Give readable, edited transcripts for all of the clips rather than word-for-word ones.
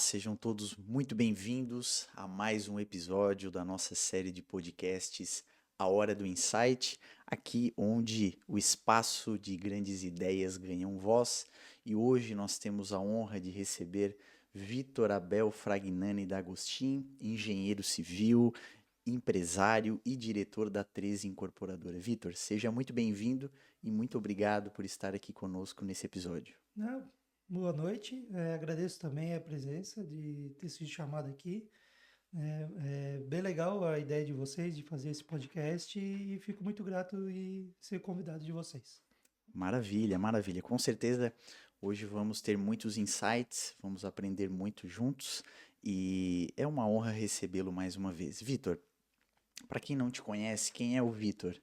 sejam todos muito bem-vindos a mais um episódio da nossa série de podcasts A Hora do Insight, aqui onde o espaço de grandes ideias ganham voz, e hoje nós temos a honra de receber Vitor Abel Fragnani D'Agostin, engenheiro civil, empresário e diretor da 13 Incorporadora. Vitor, seja muito bem-vindo e muito obrigado por estar aqui conosco nesse episódio. Não, boa noite. Agradeço também a presença de ter sido chamado aqui. É bem legal a ideia de vocês de fazer esse podcast e fico muito grato em ser convidado de vocês. Maravilha, maravilha. Com certeza hoje vamos ter muitos insights, vamos aprender muito juntos e é uma honra recebê-lo mais uma vez. Vitor, para quem não te conhece, quem é o Vitor?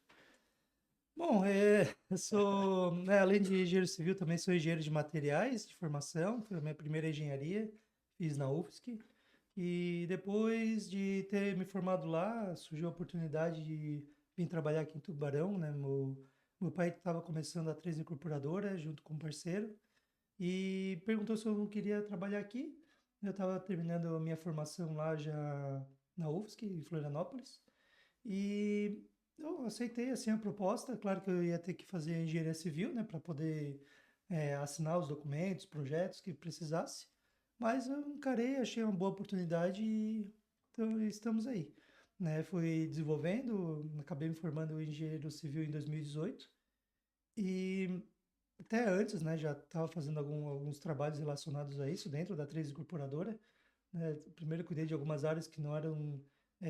Bom, eu sou, além de engenheiro civil, também sou engenheiro de materiais de formação. Foi a minha primeira engenharia, fiz na UFSC. E depois de ter me formado lá, surgiu a oportunidade de vir trabalhar aqui em Tubarão, né? Meu pai estava começando a 13 Incorporadora junto com um parceiro e perguntou se eu não queria trabalhar aqui. Eu estava terminando a minha formação lá já na UFSC, em Florianópolis. E eu aceitei assim a proposta. Claro que eu ia ter que fazer engenharia civil, né, para poder assinar os documentos, projetos que precisasse. Mas eu encarei, achei uma boa oportunidade e então, estamos aí. Né? Fui desenvolvendo, acabei me formando em engenheiro civil em 2018 e até antes, né, já estava fazendo alguns trabalhos relacionados a isso dentro da 3 Incorporadora, né? Primeiro cuidei de algumas áreas que não eram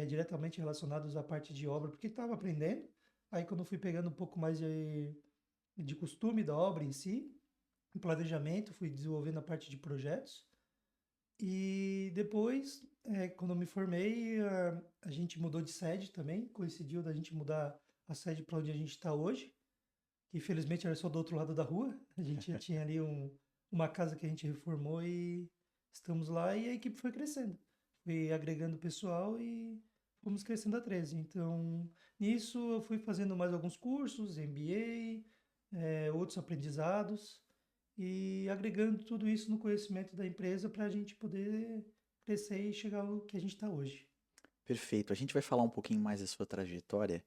diretamente relacionadas à parte de obra, porque estava aprendendo. Aí quando eu fui pegando um pouco mais de costume da obra em si, o planejamento, fui desenvolvendo a parte de projetos. E depois, quando eu me formei, a gente mudou de sede também, coincidiu da gente mudar a sede para onde a gente está hoje, que infelizmente era só do outro lado da rua. A gente já tinha ali uma casa que a gente reformou e estamos lá e a equipe foi crescendo. Fui agregando pessoal e fomos crescendo a 13. Então, nisso eu fui fazendo mais alguns cursos, MBA, outros aprendizados e agregando tudo isso no conhecimento da empresa para a gente poder crescer e chegar ao que a gente está hoje. Perfeito. A gente vai falar um pouquinho mais da sua trajetória,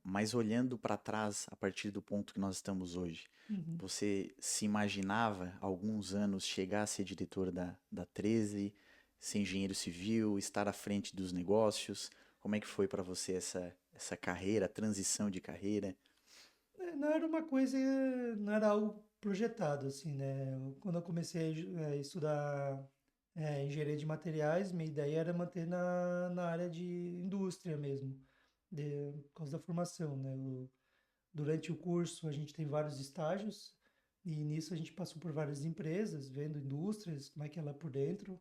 mas olhando para trás a partir do ponto que nós estamos hoje. Uhum. Você se imaginava há alguns anos chegar a ser diretor da 13, ser engenheiro civil, estar à frente dos negócios? Como é que foi para você essa carreira, a transição de carreira? Não era uma coisa, não era algo projetado, assim, né? Quando eu comecei a estudar engenharia de materiais, minha ideia era manter na área de indústria mesmo, por causa da formação, né? Durante o curso a gente tem vários estágios e nisso a gente passou por várias empresas, vendo indústrias, como é que ela é por dentro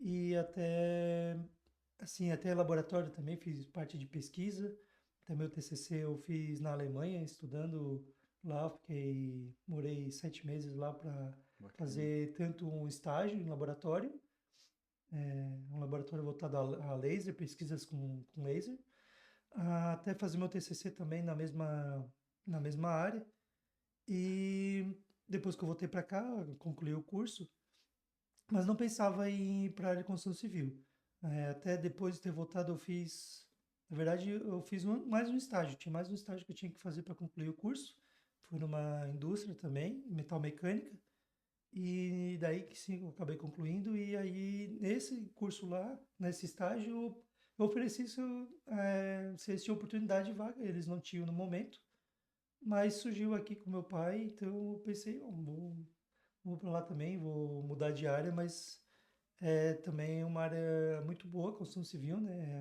e até, assim, até laboratório também, fiz parte de pesquisa. Até meu TCC eu fiz na Alemanha, estudando lá, morei 7 meses lá para Bacana. fazer tanto um estágio em laboratório, um laboratório voltado a laser, pesquisas com laser, até fazer meu TCC também na mesma área. E depois que eu voltei para cá, concluí o curso, mas não pensava em ir para a área de construção civil. Até depois de ter voltado, na verdade, eu fiz mais um estágio, tinha mais um estágio que eu tinha que fazer para concluir o curso. Fui numa indústria também, metal mecânica, e daí que sim, eu acabei concluindo. E aí, nesse curso lá, nesse estágio, eu ofereci se eles tinham oportunidade de vaga, eles não tinham no momento, mas surgiu aqui com meu pai, então eu pensei, "Ó, vou para lá também, vou mudar de área, mas é também uma área muito boa, construção civil, né?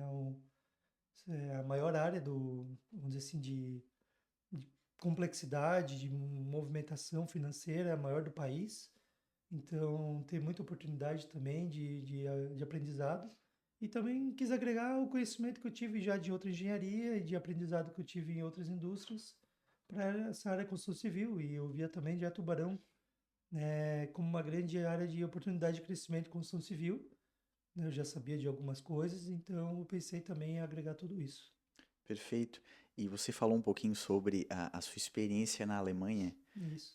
É a maior área vamos dizer assim, de complexidade, de movimentação financeira, é a maior do país. Então, tem muita oportunidade também de aprendizado. E também quis agregar o conhecimento que eu tive já de outra engenharia e de aprendizado que eu tive em outras indústrias para essa área de construção civil. E eu via também já Tubarão como uma grande área de oportunidade de crescimento de construção civil, né? Eu já sabia de algumas coisas, então eu pensei também em agregar tudo isso. Perfeito. E você falou um pouquinho sobre a sua experiência na Alemanha. Isso.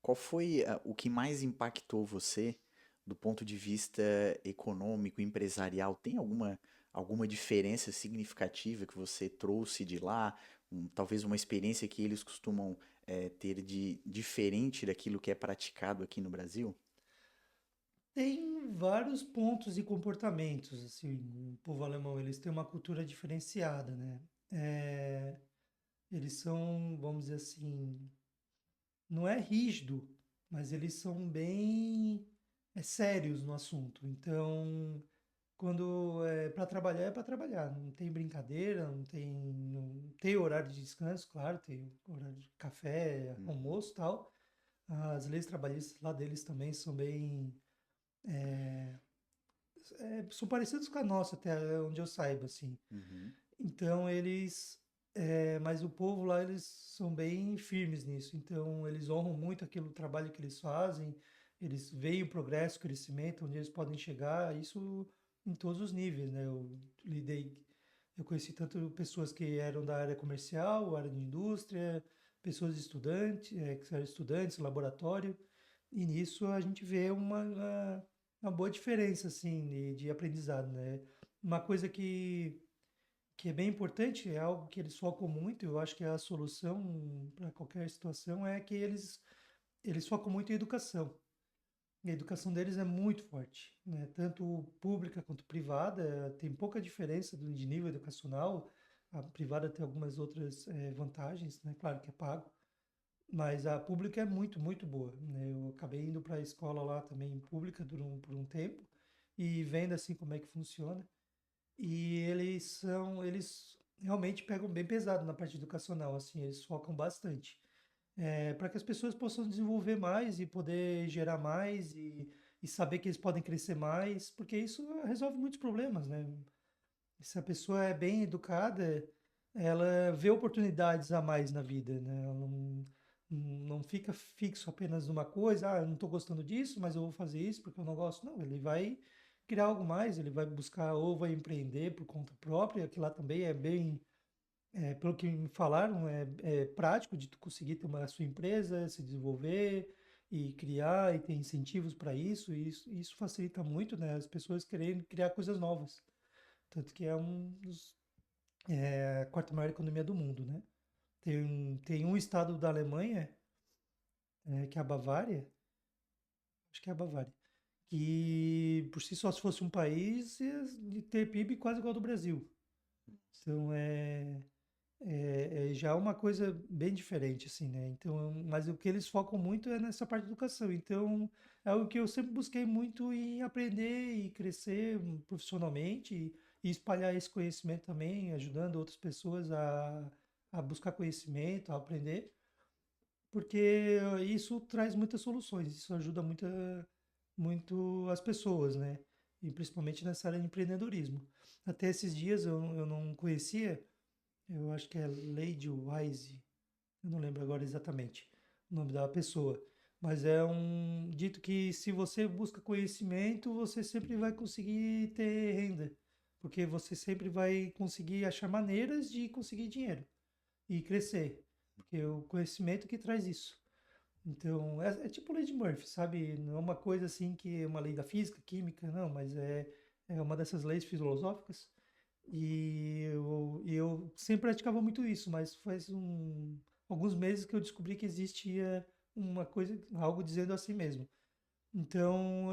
Qual foi o que mais impactou você do ponto de vista econômico, empresarial, tem alguma diferença significativa que você trouxe de lá? Talvez uma experiência que eles costumam ter de diferente daquilo que é praticado aqui no Brasil? Tem vários pontos e comportamentos, assim, o povo alemão, eles têm uma cultura diferenciada, né? É, eles são, vamos dizer assim, não é rígido, mas eles são bem sérios no assunto. Então, quando é para trabalhar, não tem brincadeira, não tem horário de descanso, claro, tem horário de café, Uhum. almoço, e tal. As leis trabalhistas lá deles também são bem são parecidos com a nossa, até onde eu saiba, assim. Uhum. Então mas o povo lá eles são bem firmes nisso. Então eles honram muito aquele trabalho que eles fazem. Eles veem o progresso, o crescimento, onde eles podem chegar. Isso em todos os níveis, né? Eu conheci tanto pessoas que eram da área comercial, área de indústria, pessoas estudantes, que eram estudantes, laboratório. E nisso a gente vê uma boa diferença assim de aprendizado, né? Uma coisa que é bem importante, é algo que eles focam muito, eu acho que é a solução para qualquer situação é que eles focam muito em educação. E a educação deles é muito forte, né? Tanto pública quanto privada, tem pouca diferença de nível educacional. A privada tem algumas outras vantagens, né? Claro que é pago, mas a pública é muito, muito boa, né? Eu acabei indo para a escola lá também pública por um tempo e vendo assim como é que funciona. E eles realmente pegam bem pesado na parte educacional, assim, eles focam bastante. Para que as pessoas possam desenvolver mais e poder gerar mais e saber que eles podem crescer mais, porque isso resolve muitos problemas, né? Se a pessoa é bem educada, ela vê oportunidades a mais na vida, né? Ela não fica fixo apenas numa coisa, eu não estou gostando disso, mas eu vou fazer isso porque eu não gosto. Não, ele vai criar algo mais, ele vai buscar ou vai empreender por conta própria, que lá também é bem, pelo que me falaram, é prático de tu conseguir ter a sua empresa, se desenvolver e criar e ter incentivos para isso, e isso facilita muito, né? As pessoas quererem criar coisas novas. Tanto que é a quarta maior economia do mundo, né? Tem um estado da Alemanha, que é a Bavária, acho que é a Bavária, que por si só, se fosse um país, ia ter PIB quase igual ao do Brasil. Então já é uma coisa bem diferente, assim, né? Então, mas o que eles focam muito é nessa parte de educação. Então, é algo que eu sempre busquei muito em aprender e crescer profissionalmente e espalhar esse conhecimento também, ajudando outras pessoas a buscar conhecimento, a aprender, porque isso traz muitas soluções, isso ajuda muito as pessoas, né? E principalmente nessa área de empreendedorismo. Até esses dias eu não conhecia, eu acho que é Lady Wise, eu não lembro agora exatamente o nome da pessoa, mas é um dito que se você busca conhecimento, você sempre vai conseguir ter renda, porque você sempre vai conseguir achar maneiras de conseguir dinheiro e crescer, porque é o conhecimento que traz isso. Então, é tipo lei de Murphy, sabe? Não é uma coisa assim que é uma lei da física, química, não, mas é uma dessas leis filosóficas. E eu sempre praticava muito isso, mas faz alguns meses que eu descobri que existia uma coisa, algo dizendo assim mesmo. Então,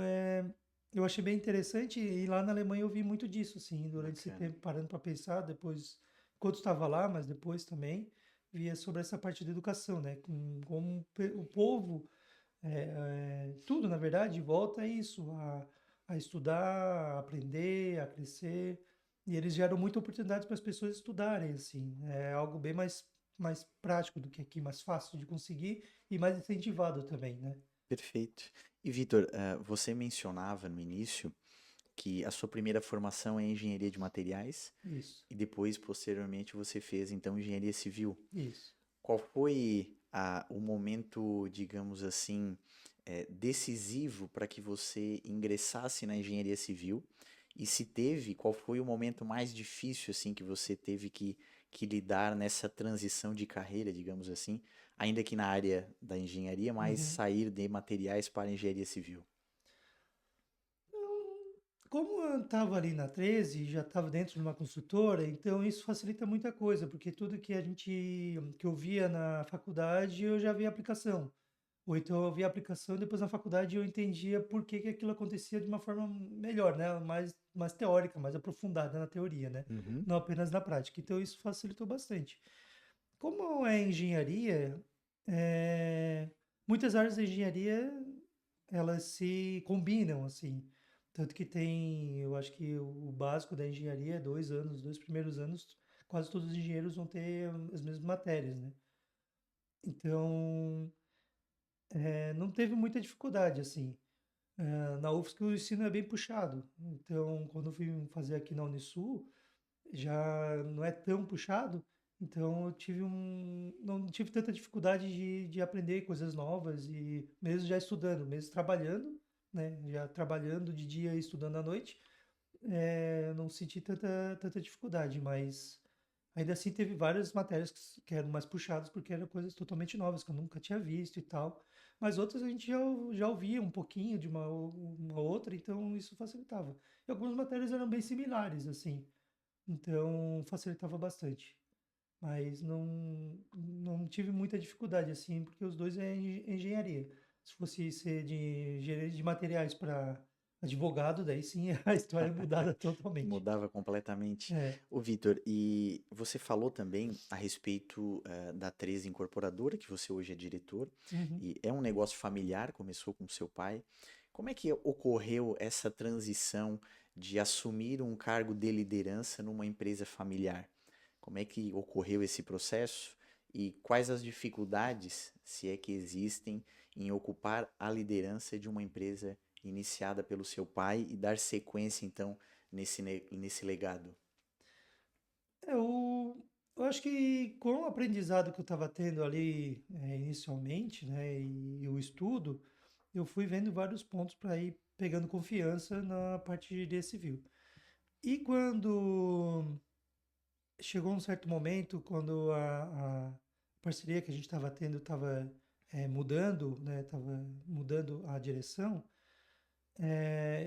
eu achei bem interessante e lá na Alemanha eu vi muito disso, assim, durante esse Bacana. tempo, parando para pensar, depois, enquanto estava lá, mas depois também, via sobre essa parte da educação, né? Como o povo, tudo, na verdade, volta a isso, a estudar, a aprender, a crescer. E eles geram muita oportunidade para as pessoas estudarem, assim. É algo bem mais prático do que aqui, mais fácil de conseguir e mais incentivado também, né? Perfeito. E Vitor, você mencionava no início que a sua primeira formação é engenharia de materiais Isso, e depois, posteriormente, você fez então engenharia civil. isso. Qual foi o momento, digamos assim, decisivo para que você ingressasse na engenharia civil? E se teve, qual foi o momento mais difícil assim que você teve que lidar nessa transição de carreira, digamos assim, ainda que na área da engenharia, mas Uhum. sair de materiais para engenharia civil? Como eu estava ali na 13, já estava dentro de uma construtora, então isso facilita muita coisa, porque tudo que eu via na faculdade, eu já via aplicação. Ou então eu via a aplicação e depois na faculdade eu entendia por que que aquilo acontecia de uma forma melhor, né? Mais teórica, mais aprofundada na teoria, né? Uhum. Não apenas na prática. Então isso facilitou bastante. Como é engenharia, eh, muitas áreas da engenharia elas se combinam, assim. Tanto que tem, eu acho que o básico da engenharia é 2 anos, os 2 primeiros anos, quase todos os engenheiros vão ter as mesmas matérias, né? Então, não teve muita dificuldade, assim. Na UFSC o ensino é bem puxado. Então, quando eu fui fazer aqui na Unisul, já não é tão puxado, então não tive tanta dificuldade de aprender coisas novas e mesmo já estudando, mesmo trabalhando, né, já trabalhando de dia e estudando à noite, não senti tanta dificuldade, mas ainda assim teve várias matérias que eram mais puxadas porque eram coisas totalmente novas que eu nunca tinha visto e tal, mas outras a gente já ouvia um pouquinho de uma outra, então isso facilitava. E algumas matérias eram bem similares, assim, então facilitava bastante. Mas não tive muita dificuldade assim, porque os dois é engenharia. Se fosse ser de engenharia de materiais para advogado, daí sim a história é mudada totalmente. Mudava completamente. É. Ô, Vitor, e você falou também a respeito da 13 Incorporadora, que você hoje é diretor, Uhum. e é um negócio familiar, começou com seu pai. Como é que ocorreu essa transição de assumir um cargo de liderança numa empresa familiar? Como é que ocorreu esse processo e quais as dificuldades, se é que existem, em ocupar a liderança de uma empresa iniciada pelo seu pai e dar sequência, então, nesse legado? Eu acho que com o aprendizado que eu estava tendo ali inicialmente, né, e o estudo, eu fui vendo vários pontos para ir pegando confiança na parte de engenharia civil. E quando chegou um certo momento, quando a parceria que a gente estava tendo estava mudando, né, estava mudando a direção,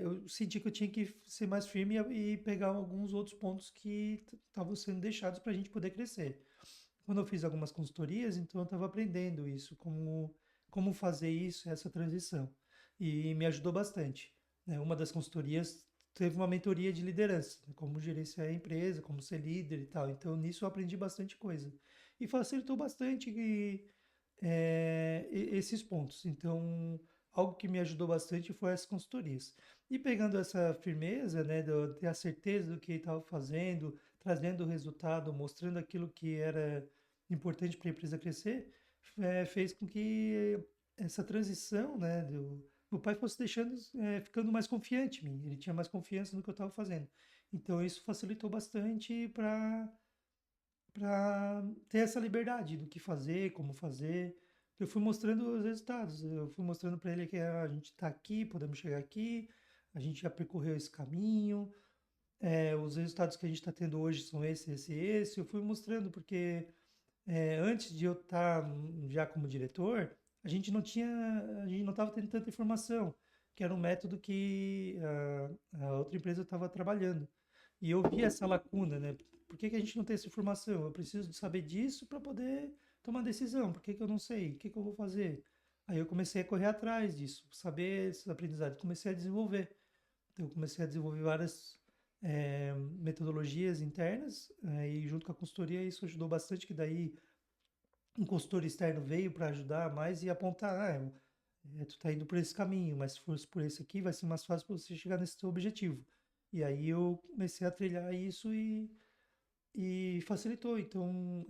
eu senti que eu tinha que ser mais firme e pegar alguns outros pontos que estavam sendo deixados para a gente poder crescer. Quando eu fiz algumas consultorias, então eu estava aprendendo isso, como fazer isso, essa transição. E me ajudou bastante, né? Uma das consultorias teve uma mentoria de liderança, né? Como gerenciar a empresa, como ser líder e tal. Então nisso eu aprendi bastante coisa. E facilitou bastante esses pontos. Então, algo que me ajudou bastante foi essas consultorias. E pegando essa firmeza, né, de ter a certeza do que estava fazendo, trazendo o resultado, mostrando aquilo que era importante para a empresa crescer, fez com que essa transição, né, meu pai fosse ficando mais confiante em mim. Ele tinha mais confiança no que eu estava fazendo. Então, isso facilitou bastante para ter essa liberdade do que fazer, como fazer. Eu fui mostrando os resultados, eu fui mostrando para ele que a gente está aqui, podemos chegar aqui, a gente já percorreu esse caminho, os resultados que a gente está tendo hoje são esse, esse, esse. Eu fui mostrando porque antes de eu estar já como diretor, a gente não estava tendo tanta informação, que era um método que a outra empresa estava trabalhando. E eu vi essa lacuna, né? Por que que a gente não tem essa informação? Eu preciso de saber disso para poder tomar decisão. Por que que eu não sei? O que que eu vou fazer? Aí eu comecei a correr atrás disso, saber esses aprendizados, comecei a desenvolver. Então, eu comecei a desenvolver várias metodologias internas, e junto com a consultoria isso ajudou bastante, que daí um consultor externo veio para ajudar mais e apontar, tu está indo por esse caminho, mas se fosse por esse aqui vai ser mais fácil para você chegar nesse seu objetivo. E aí eu comecei a trilhar isso e facilitou, então,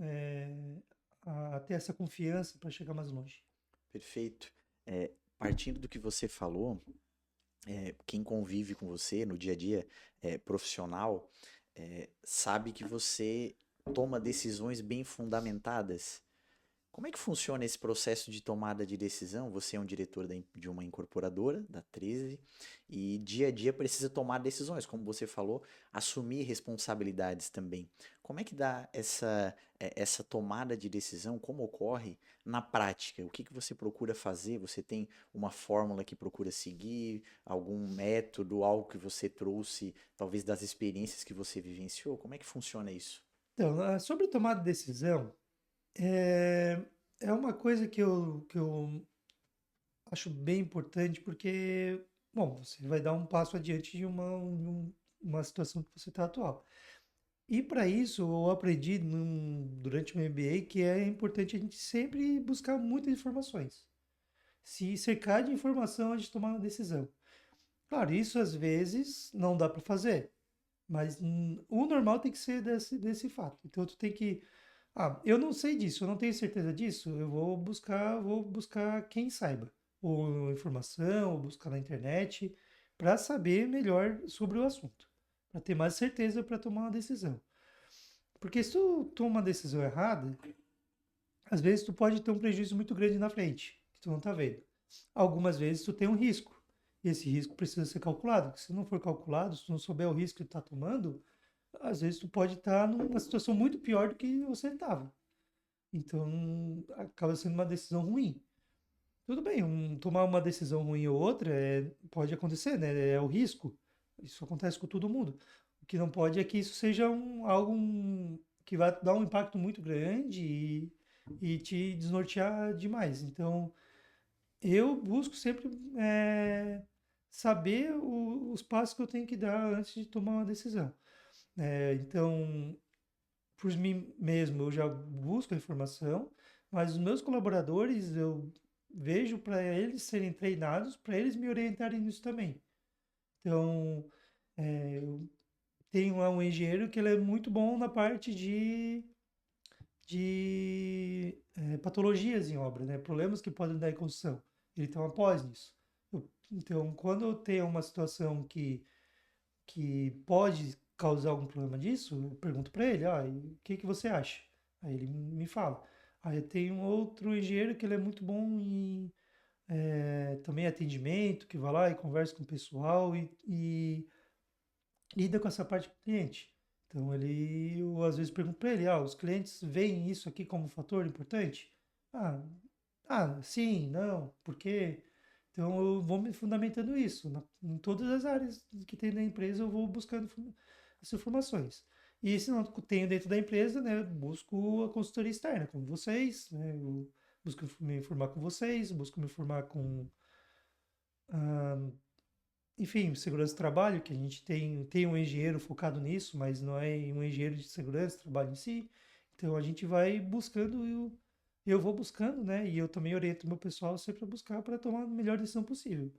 a ter essa confiança para chegar mais longe. Perfeito. Partindo do que você falou, quem convive com você no dia a dia, profissional, sabe que você toma decisões bem fundamentadas. Como é que funciona esse processo de tomada de decisão? Você é um diretor de uma incorporadora, da 13, e dia a dia precisa tomar decisões, como você falou, assumir responsabilidades também. Como é que dá essa tomada de decisão? Como ocorre na prática? O que que você procura fazer? Você tem uma fórmula que procura seguir, algum método, algo que você trouxe, talvez das experiências que você vivenciou? Como é que funciona isso? Então, sobre tomar decisão, é, é uma coisa que eu acho bem importante porque, bom, você vai dar um passo adiante de uma situação que você está atual. E para isso, eu aprendi durante o meu MBA que é importante a gente sempre buscar muitas informações. Se cercar de informação antes de tomar uma decisão. Claro, isso às vezes não dá para fazer, mas o normal tem que ser desse fato. Então, tu tem que. Ah, eu não sei disso, eu não tenho certeza disso, eu vou buscar quem saiba. Ou informação, ou buscar na internet, para saber melhor sobre o assunto. Para ter mais certeza para tomar uma decisão. Porque se tu toma uma decisão errada, às vezes tu pode ter um prejuízo muito grande na frente, que tu não tá vendo. Algumas vezes tu tem um risco, e esse risco precisa ser calculado, porque se não for calculado, se tu não souber o risco que tu tá tomando, às vezes tu pode estar numa situação muito pior do que você estava. Então, acaba sendo uma decisão ruim. Tudo bem, tomar uma decisão ruim ou outra pode acontecer, né? É o risco. Isso acontece com todo mundo. O que não pode é que isso seja que vai dar um impacto muito grande e te desnortear demais. Então, eu busco sempre saber os passos que eu tenho que dar antes de tomar uma decisão. Então, por mim mesmo, eu já busco a informação, mas os meus colaboradores, eu vejo para eles serem treinados, para eles me orientarem nisso também. Então, eu tenho lá um engenheiro que ele é muito bom na parte de patologias em obra, né? Problemas que podem dar em construção. Ele tem uma pós nisso. Então, quando eu tenho uma situação que pode causar algum problema disso, eu pergunto para ele, o que que você acha? Aí ele me fala. Aí tem um outro engenheiro que ele é muito bom em também atendimento, que vai lá e conversa com o pessoal e lida com essa parte do cliente. Então eu às vezes pergunto para ele, os clientes veem isso aqui como um fator importante? Ah, sim, não, por quê? Então eu vou me fundamentando isso. Em todas as áreas que tem na empresa, eu vou buscando essas informações. E se não tenho dentro da empresa, né, busco a consultoria externa, como vocês, né, eu busco me informar com vocês, busco me informar com, ah, enfim, segurança do trabalho, que a gente tem um engenheiro focado nisso, mas não é um engenheiro de segurança do trabalho em si. Então a gente vai buscando, eu vou buscando, né? E eu também oriento meu pessoal sempre a buscar para tomar a melhor decisão possível.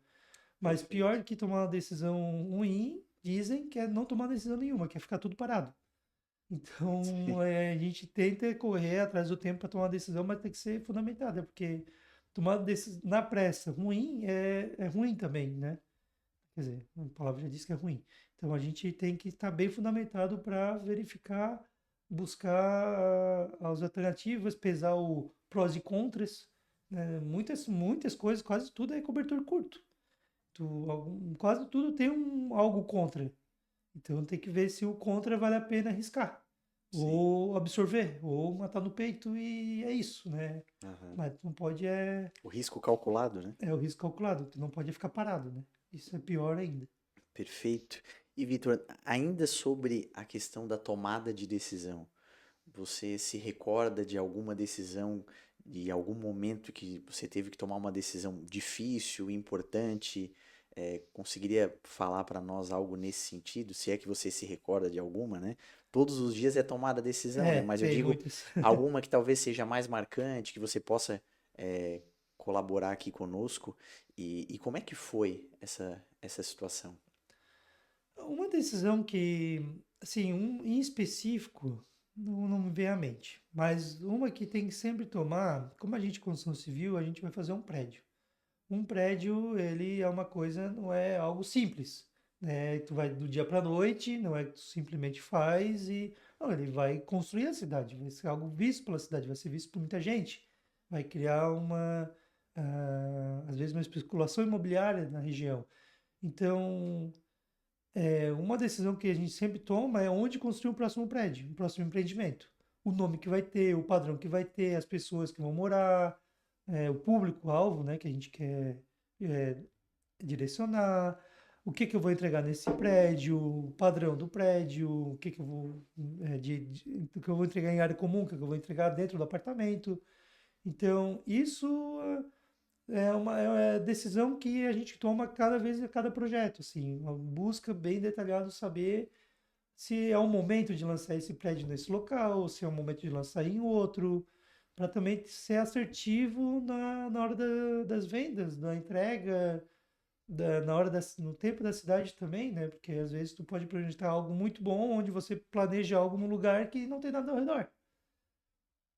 Mas Perfeito. pior que tomar uma decisão ruim, dizem que é não tomar decisão nenhuma, que é ficar tudo parado. Então a gente tenta correr atrás do tempo para tomar uma decisão, mas tem que ser fundamentada, porque tomar decisão na pressa ruim é ruim também, né? Quer dizer, a palavra já diz que é ruim. Então a gente tem que estar bem fundamentado para verificar, buscar as alternativas, pesar o prós e contras, né? Muitas coisas, quase tudo é cobertor curto. Quase tudo tem algo contra. Então tem que ver se o contra vale a pena arriscar, Sim. ou absorver, ou matar no peito e é isso, né? Aham. Mas não pode O risco calculado, né? é o risco calculado, tu não pode ficar parado, né? Isso é pior ainda. Perfeito. E Vitor, ainda sobre a questão da tomada de decisão, você se recorda de alguma decisão, de algum momento que você teve que tomar uma decisão difícil, importante? Conseguiria falar para nós algo nesse sentido? Se é que você se recorda de alguma, né? Todos os dias é tomada decisão, né? Mas eu Tem digo muitas. alguma que talvez seja mais marcante, que você possa é, colaborar aqui conosco. E como é que foi essa situação? Uma decisão que, assim, em específico, não me vem à mente. Mas uma que tem que sempre tomar, como a gente construção civil, a gente vai fazer um prédio. Um prédio, ele é uma coisa, não é algo simples, né? Tu vai do dia para a noite, não é que tu simplesmente faz e não, ele vai construir a cidade, vai ser algo visto pela cidade, vai ser visto por muita gente. vai criar às vezes uma especulação imobiliária na região. Então, uma decisão que a gente sempre toma é onde construir o próximo prédio, o próximo empreendimento. O nome que vai ter, o padrão que vai ter, as pessoas que vão morar, o público-alvo, né, que a gente quer é, direcionar, o que que eu vou entregar nesse prédio, o padrão do prédio, o que que eu vou, o que eu vou entregar em área comum, o que eu vou entregar dentro do apartamento. Então, isso é uma decisão que a gente toma cada vez a cada projeto, assim, uma busca bem detalhada saber se é o momento de lançar esse prédio nesse local, se é o momento de lançar em outro, para também ser assertivo na hora das vendas, da entrega, na hora no tempo da cidade também, né? Porque às vezes tu pode projetar algo muito bom onde você planeja algo num lugar que não tem nada ao redor.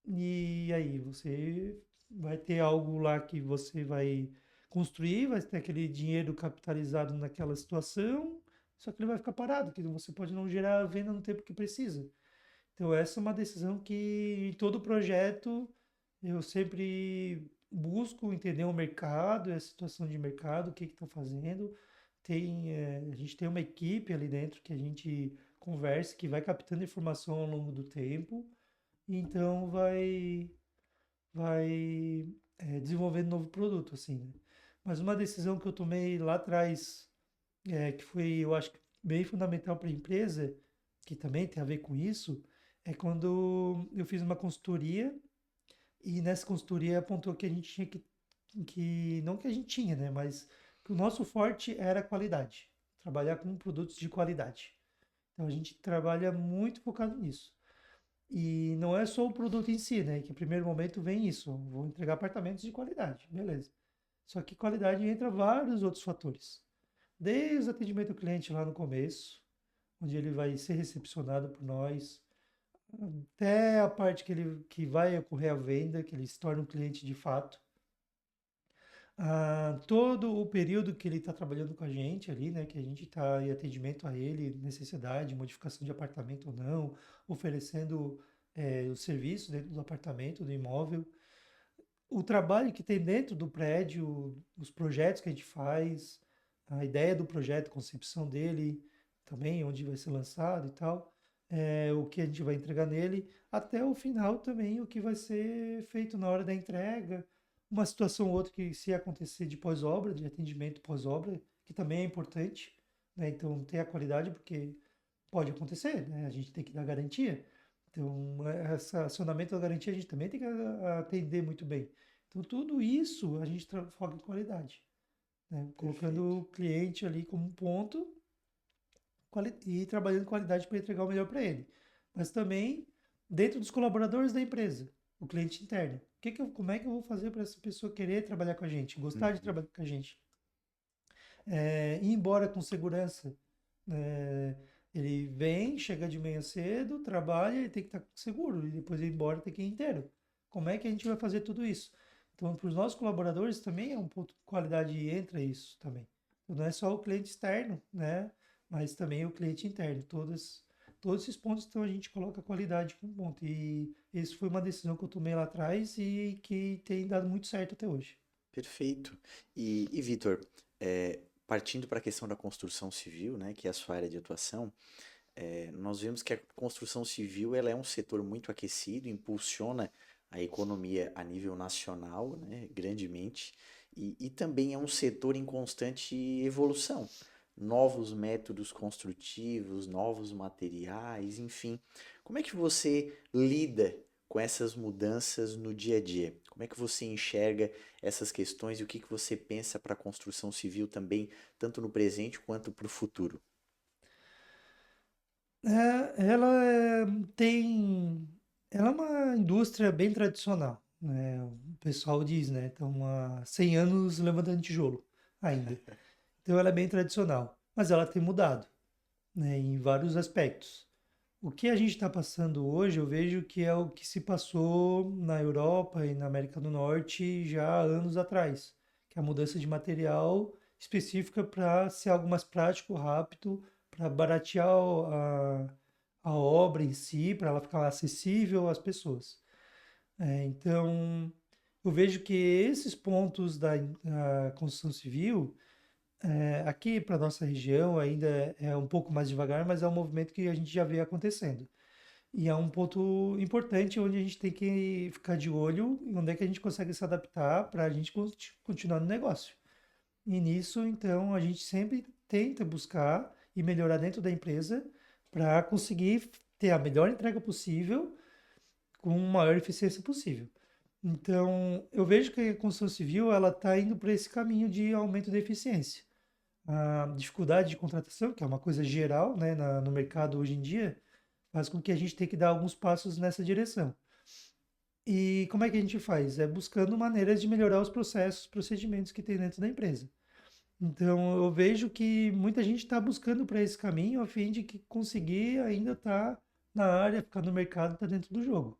E aí você vai ter algo lá que você vai construir, vai ter aquele dinheiro capitalizado naquela situação, só que ele vai ficar parado, que você pode não gerar a venda no tempo que precisa. Então essa é uma decisão que em todo projeto eu sempre busco entender o mercado, a situação de mercado, o que estão fazendo. A gente tem uma equipe ali dentro que a gente conversa, que vai captando informação ao longo do tempo, então vai desenvolvendo novo produto, assim, né? Mas uma decisão que eu tomei lá atrás, que foi, eu acho, bem fundamental para a empresa, que também tem a ver com isso, é quando eu fiz uma consultoria e nessa consultoria apontou que a gente tinha não que a gente tinha, né, mas que o nosso forte era a qualidade, trabalhar com produtos de qualidade. Então a gente trabalha muito focado nisso. E não é só o produto em si, né? Que no primeiro momento vem isso, vou entregar apartamentos de qualidade, beleza. Só que qualidade entra vários outros fatores. Desde o atendimento ao cliente lá no começo, onde ele vai ser recepcionado por nós, até a parte que vai ocorrer a venda, que ele se torna um cliente de fato. Todo o período que ele está trabalhando com a gente ali, né, que a gente está em atendimento a ele, necessidade, modificação de apartamento ou não, oferecendo o serviço dentro do apartamento, do imóvel, o trabalho que tem dentro do prédio, os projetos que a gente faz, a ideia do projeto, a concepção dele, também onde vai ser lançado e tal, o que a gente vai entregar nele, até o final também o que vai ser feito na hora da entrega, uma situação ou outra que se acontecer de pós-obra, de atendimento pós-obra, que também é importante, né? Então ter a qualidade porque pode acontecer, né? A gente tem que dar garantia. Então, esse acionamento da garantia a gente também tem que atender muito bem. Então, tudo isso a gente foca em qualidade, né? Colocando Perfeito. o cliente ali como um ponto e trabalhando qualidade para entregar o melhor para ele. Mas também dentro dos colaboradores da empresa, o cliente interno. Como é que eu vou fazer para essa pessoa querer trabalhar com a gente, gostar de Uhum. trabalhar com a gente? Ir embora com segurança. É, ele vem, chega de manhã cedo, trabalha, ele tem que estar seguro, e depois ir embora tem que ir inteiro. Como é que a gente vai fazer tudo isso? Então, para os nossos colaboradores também é um ponto de qualidade entra isso também. Então, não é só o cliente externo, né? Mas também o cliente interno. Todos esses pontos, então, a gente coloca a qualidade como ponto. E isso foi uma decisão que eu tomei lá atrás e que tem dado muito certo até hoje. Perfeito. E Vitor, partindo para a questão da construção civil, né, que é a sua área de atuação, nós vemos que a construção civil ela é um setor muito aquecido, impulsiona a economia a nível nacional, né, grandemente, e também é um setor em constante evolução. Novos métodos construtivos, novos materiais, enfim. Como é que você lida com essas mudanças no dia a dia? Como é que você enxerga essas questões e o que que você pensa para a construção civil também, tanto no presente quanto para o futuro? Ela tem. Ela é uma indústria bem tradicional, né? O pessoal diz, né? Estão há 100 anos levantando tijolo ainda. Então ela é bem tradicional, mas ela tem mudado, né? Em vários aspectos. O que a gente está passando hoje, eu vejo que é o que se passou na Europa e na América do Norte já há anos atrás, que é a mudança de material específica para ser algo mais prático, rápido, para baratear a obra em si, para ela ficar acessível às pessoas. Então, eu vejo que esses pontos da construção civil, aqui para nossa região ainda é um pouco mais devagar, mas é um movimento que a gente já vê acontecendo. E é um ponto importante onde a gente tem que ficar de olho em onde é que a gente consegue se adaptar para a gente continuar no negócio. E nisso, então, a gente sempre tenta buscar e melhorar dentro da empresa para conseguir ter a melhor entrega possível com a maior eficiência possível. Então, eu vejo que a construção civil ela está indo para esse caminho de aumento da eficiência. A dificuldade de contratação, que é uma coisa geral, né, no mercado hoje em dia, faz com que a gente tenha que dar alguns passos nessa direção. E como é que a gente faz? É buscando maneiras de melhorar os processos, procedimentos que tem dentro da empresa. Então, eu vejo que muita gente está buscando para esse caminho a fim de que conseguir ainda estar na área, ficar no mercado, estar dentro do jogo.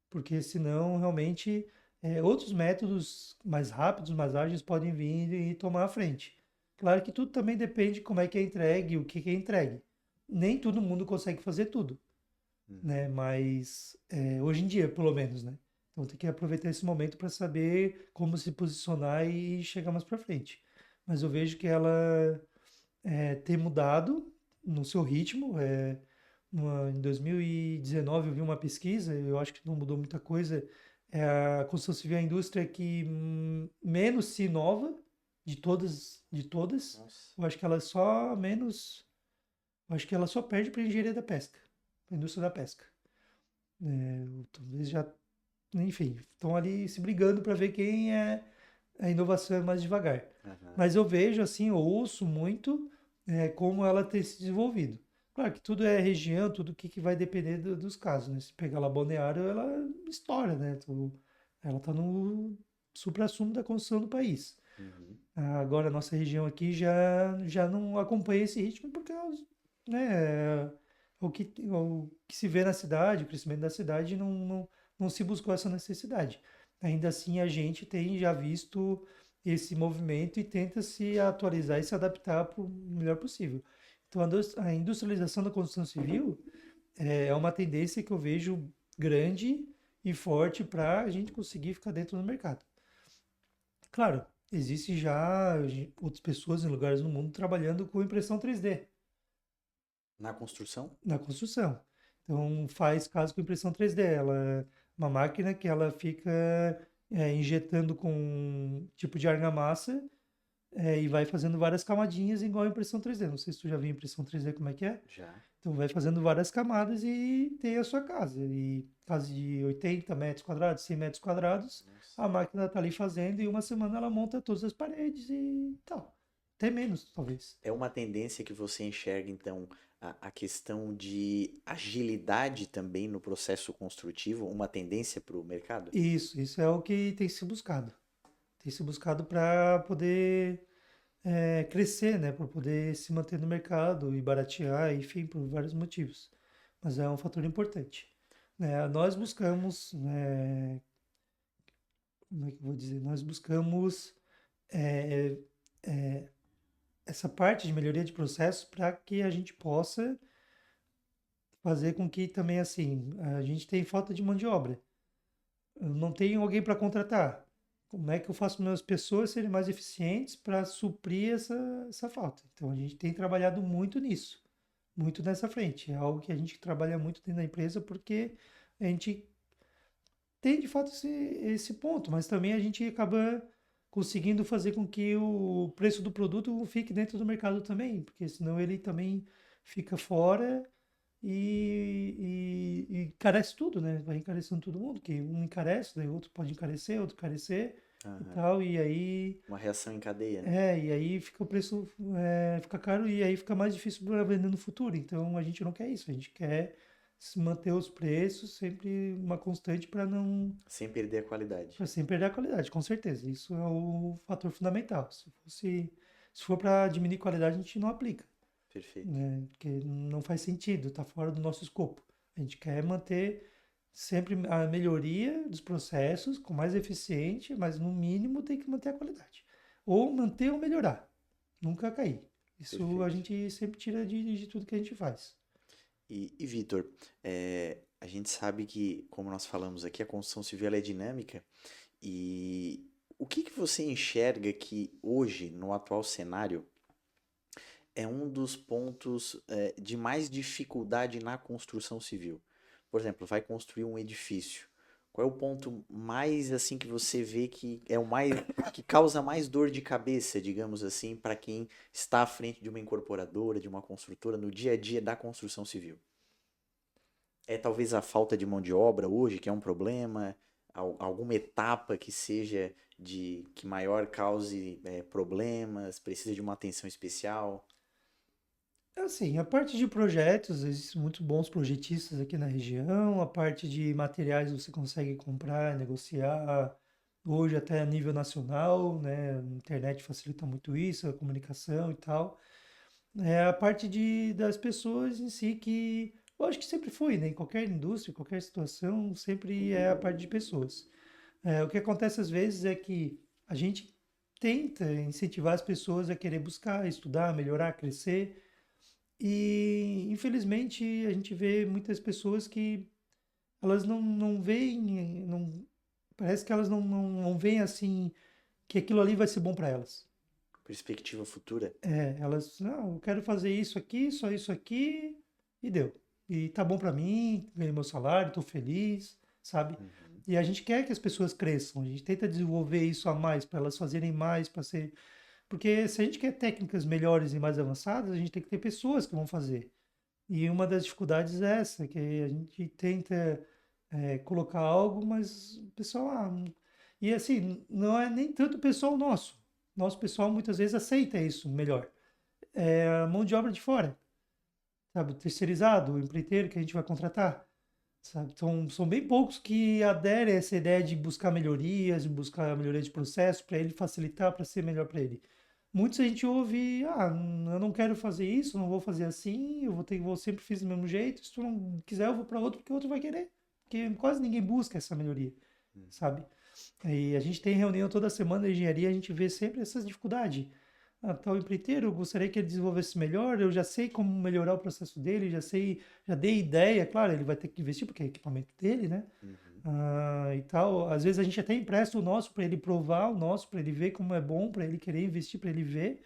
Porque senão, realmente, outros métodos mais rápidos, mais ágeis podem vir e tomar a frente. Claro que tudo também depende de como é que é entregue, o que que é entregue. Nem todo mundo consegue fazer tudo, né? Uhum. Mas hoje em dia, pelo menos, né? Então tem que aproveitar esse momento para saber como se posicionar e chegar mais para frente. Mas eu vejo que ela tem mudado no seu ritmo. Em 2019 eu vi uma pesquisa, eu acho que não mudou muita coisa. A construção civil é a indústria que menos se inova de todas. Nossa. Eu acho que ela só menos, eu acho que ela só perde para a engenharia da pesca, a indústria da pesca. Talvez já, enfim, estão ali se brigando para ver quem é a inovação é mais devagar. Aham. Mas eu vejo assim, eu ouço muito como ela tem se desenvolvido. Claro que tudo é região, tudo que vai depender dos casos, né? Se pegar lá Balneário, ela estoura, né? Ela está no suprassumo da construção do país. Uhum. Agora, a nossa região aqui já não acompanha esse ritmo porque né, o que se vê na cidade, o crescimento da cidade, não se buscou essa necessidade. Ainda assim, a gente tem já visto esse movimento e tenta se atualizar e se adaptar para o melhor possível. Então, a industrialização da construção civil é uma tendência que eu vejo grande e forte para a gente conseguir ficar dentro do mercado. Claro, existe já outras pessoas em lugares no mundo trabalhando com impressão 3D Na construção? na construção. Então faz caso com impressão 3D. Ela é uma máquina que ela fica injetando com um tipo de argamassa e vai fazendo várias camadinhas igual a impressão 3D. Não sei se tu já viu impressão 3D como é que é. Já. Então vai fazendo várias camadas e tem a sua casa. E casa de 80 metros quadrados, 100 metros quadrados, Nossa. a máquina está ali fazendo e uma semana ela monta todas as paredes e tal. Até menos, talvez. É uma tendência que você enxerga, então, a questão de agilidade também no processo construtivo, uma tendência para o mercado? Isso é o que tem se buscado. Tem se buscado para poder crescer, né? Para poder se manter no mercado e baratear, enfim, por vários motivos. Mas é um fator importante. Né? Nós buscamos, né, como é que eu vou dizer? Nós buscamos é, essa parte de melhoria de processo para que a gente possa fazer com que também, assim, a gente tem falta de mão de obra. Eu não tenho alguém para contratar. Como é que eu faço minhas pessoas serem mais eficientes para suprir essa falta? Então, a gente tem trabalhado muito nisso, muito nessa frente. É algo que a gente trabalha muito dentro da empresa porque a gente tem de fato esse ponto, mas também a gente acaba conseguindo fazer com que o preço do produto fique dentro do mercado também, porque senão ele também fica fora e encarece tudo, né? Vai encarecendo todo mundo, que um encarece, daí outro pode encarecer, outro carecer e Aham. tal, e aí Uma reação em cadeia, né? fica o preço fica caro e aí fica mais difícil para vender no futuro. Então a gente não quer isso, a gente quer se manter os preços sempre uma constante Sem perder a qualidade. para sempre perder a qualidade, com certeza. Isso é o fator fundamental. Se for para diminuir qualidade, a gente não aplica, Perfeito. né? Porque não faz sentido, está fora do nosso escopo. A gente quer manter sempre a melhoria dos processos com mais eficiente, mas no mínimo tem que manter a qualidade. Ou manter ou melhorar, nunca cair. Isso a Perfeito. gente sempre tira de tudo que a gente faz. E Vitor, a gente sabe que, como nós falamos aqui, a construção civil ela é dinâmica e o que que você enxerga que hoje, no atual cenário, é um dos pontos de mais dificuldade na construção civil? Por exemplo, vai construir um edifício. Qual é o ponto mais assim que você vê que é o mais que causa mais dor de cabeça, digamos assim, para quem está à frente de uma incorporadora, de uma construtora no dia a dia da construção civil? É talvez a falta de mão de obra hoje, que é um problema, alguma etapa que seja de que maior cause problemas, precisa de uma atenção especial. Assim, a parte de projetos, existem muito bons projetistas aqui na região, a parte de materiais você consegue comprar, negociar, hoje até a nível nacional, né? A internet facilita muito isso, a comunicação e tal. É a parte das pessoas em si que, eu acho que sempre foi, né? Em qualquer indústria, qualquer situação, sempre é a parte de pessoas. O que acontece às vezes é que a gente tenta incentivar as pessoas a querer buscar, estudar, melhorar, crescer, e infelizmente a gente vê muitas pessoas que elas não veem, não, parece que elas não veem assim que aquilo ali vai ser bom para elas. Perspectiva futura. Elas, não, eu quero fazer isso aqui, só isso aqui e deu. E tá bom para mim, ganhei meu salário, tô feliz, sabe? Uhum. E a gente quer que as pessoas cresçam, a gente tenta desenvolver isso a mais, para elas fazerem mais, para ser. Porque se a gente quer técnicas melhores e mais avançadas, a gente tem que ter pessoas que vão fazer. E uma das dificuldades é essa, que a gente tenta colocar algo, mas o pessoal. E assim, não é nem tanto o pessoal nosso. Nosso pessoal muitas vezes aceita isso melhor. É a mão de obra de fora, sabe? O terceirizado, o empreiteiro que a gente vai contratar, sabe? Então, são bem poucos que aderem a essa ideia de buscar melhorias, de buscar melhoria de processo para ele facilitar, para ser melhor para ele. Muitos a gente ouve, eu não quero fazer isso, não vou fazer assim, vou sempre fiz do mesmo jeito, se tu não quiser eu vou para outro porque o outro vai querer. Porque quase ninguém busca essa melhoria, sabe? E a gente tem reunião toda semana de engenharia, a gente vê sempre essas dificuldades. Tal empreiteiro, eu gostaria que ele desenvolvesse melhor, eu já sei como melhorar o processo dele, já sei, já dei ideia, claro, ele vai ter que investir porque é equipamento dele, né? Uhum. E tal. Às vezes a gente até empresta o nosso para ele provar, o nosso para ele ver como é bom, para ele querer investir, para ele ver.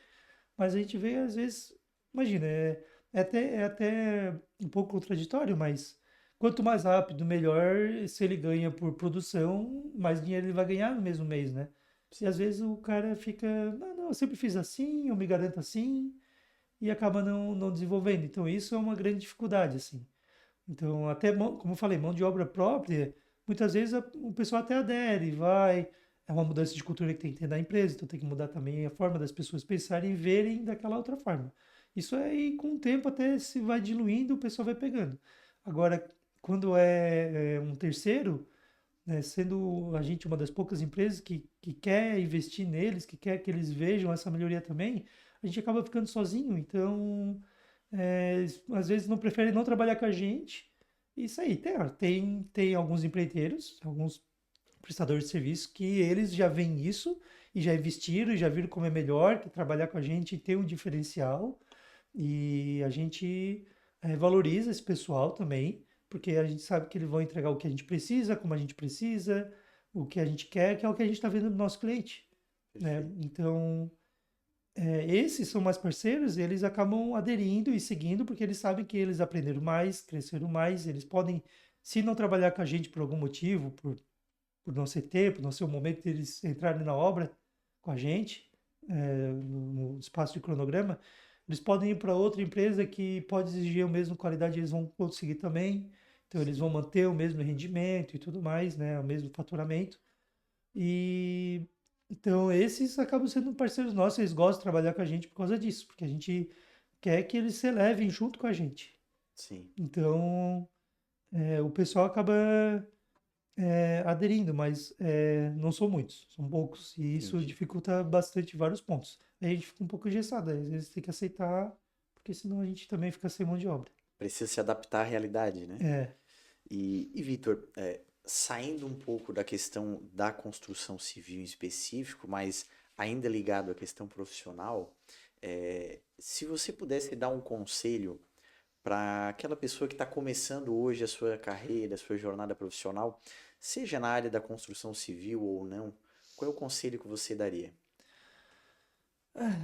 Mas a gente vê, às vezes, imagina, é até um pouco contraditório, mas quanto mais rápido, melhor. Se ele ganha por produção, mais dinheiro ele vai ganhar no mesmo mês, né? E às Sim. vezes o cara fica, não, eu sempre fiz assim, eu me garanto assim, e acaba não desenvolvendo. Então isso é uma grande dificuldade, assim. Então, até, como eu falei, mão de obra própria, muitas vezes o pessoal até adere, vai. É uma mudança de cultura que tem que ter na empresa, então tem que mudar também a forma das pessoas pensarem e verem daquela outra forma. Isso aí, com o tempo, até se vai diluindo, o pessoal vai pegando. Agora, quando é um terceiro, né, sendo a gente uma das poucas empresas que quer investir neles, que quer que eles vejam essa melhoria também, a gente acaba ficando sozinho. Então, às vezes não preferem não trabalhar com a gente. Isso aí, tem alguns empreiteiros, alguns prestadores de serviço que eles já veem isso e já investiram, e já viram como é melhor que trabalhar com a gente e ter um diferencial. E a gente valoriza esse pessoal também, porque a gente sabe que eles vão entregar o que a gente precisa, como a gente precisa, o que a gente quer, que é o que a gente está vendo do nosso cliente, né? Perfeito. Então, esses são mais parceiros, eles acabam aderindo e seguindo porque eles sabem que eles aprenderam mais, cresceram mais, eles podem, se não trabalhar com a gente por algum motivo, por não ser tempo, não ser o momento deles entrarem na obra com a gente, no espaço de cronograma, eles podem ir para outra empresa que pode exigir a mesma qualidade, eles vão conseguir também, então eles Sim. vão manter o mesmo rendimento e tudo mais, né, o mesmo faturamento. E então esses acabam sendo parceiros nossos, eles gostam de trabalhar com a gente por causa disso, porque a gente quer que eles se elevem junto com a gente. Sim. Então o pessoal acaba aderindo, mas não são muitos, são poucos, e isso Entendi. dificulta bastante vários pontos. Aí a gente fica um pouco engessado, às vezes tem que aceitar, porque senão a gente também fica sem mão de obra. Precisa se adaptar à realidade, né? É, E Vitor, saindo um pouco da questão da construção civil em específico, mas ainda ligado à questão profissional, se você pudesse dar um conselho para aquela pessoa que está começando hoje a sua carreira, a sua jornada profissional, seja na área da construção civil ou não, qual é o conselho que você daria?